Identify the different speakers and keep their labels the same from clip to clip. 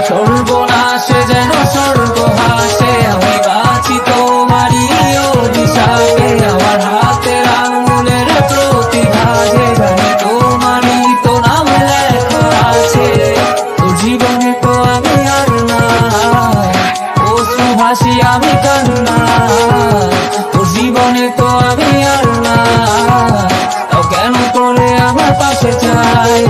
Speaker 1: সর্বনাশে যেন স্বর্গ হাসে, আমি বাঁচি তোমারই অভিশাপে। আমার হাতের আঙুলের প্রতিভাজে জানি তোমারই তো নাম লেখা আছে। তোর জীবনে তো আমি আর না, অশ্রু ভাসি আমি কান্না। তোর জীবনে তো আমি আর না, তাও কেন করে আমার পাশে চাই।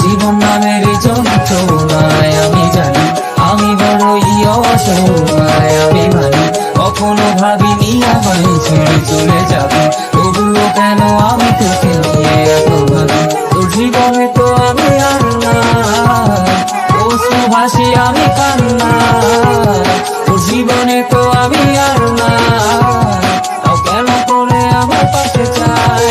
Speaker 1: জীবন নামের যন্ত্রণায় আমি জানি আমি বড়ই অসহায়, আমি মানি কখনো ভাবিনি আমায় ছেড়ে চলে যাবে, তবুও কেন আমি তোকে নিয়ে এত ভাবি। তোর জীবনে তো আমি আর না, অশ্রু ভাসি আমি কান্না। তোর জীবনে তো আমি আর না, তাও কেন করে আমার পাশে চাই।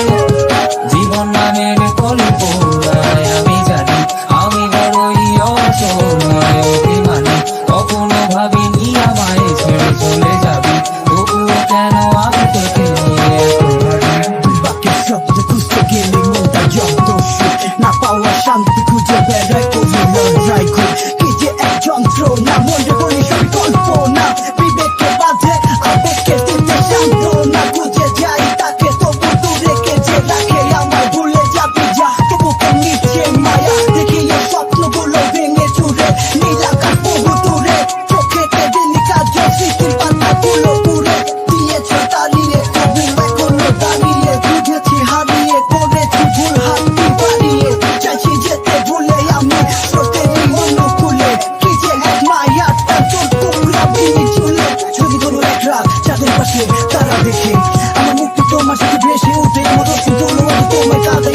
Speaker 1: জীবন নামের কল্পনায় আমি জানি আমি বড়ই অসহায়, অভিমানী কখনো ভাবিনি আমায় ছেড়ে চলে যাবি, তবুও কেন আমি তোকে নিয়ে এত ভাবি।
Speaker 2: দুই বাক্যের শব্দ খুঁজতে গেলে মনটা যত সুখ, না পাওয়া শান্তি খুঁজে বেড়ায় করি লজ্জায় খুব। কি যে এক যন্ত্রণা, মনে বলি সব কল্পনা, বিবেকে বাঁধে আবেগকে দিতে সান্ত্বনা। খুঁজে যাই তাকে তবু দূরে কেটে রাখে আমার, ভুলে যাবি যা তবু তোর নিচে মায়া। দেখি এই স্বপ্নগুলো ভেঙে চুরে, নীল আকাশ বহু দূরে, চোখে তেদিনি কাজল স্মৃতির পাতাগুলো পুড়ে দিয়েছ তাড়িয়ে, তবু এখনো দাঁড়িয়ে। বুঝেছি হারিয়ে করেছি ভুল, হাতটি বাড়িয়ে চাইছি যেতে ভুলে আমি স্রোতেরই অনুকূলে। কি যে এক মায়ার টান তোর টুকরা বিনি চুলে, যদি কোনো এক রাত চাঁদের পাশে তারা দেখে আমার মুক্তি তোমার সাথে ভেসে উঠে, মতো শুধু তোমায় কাঁদে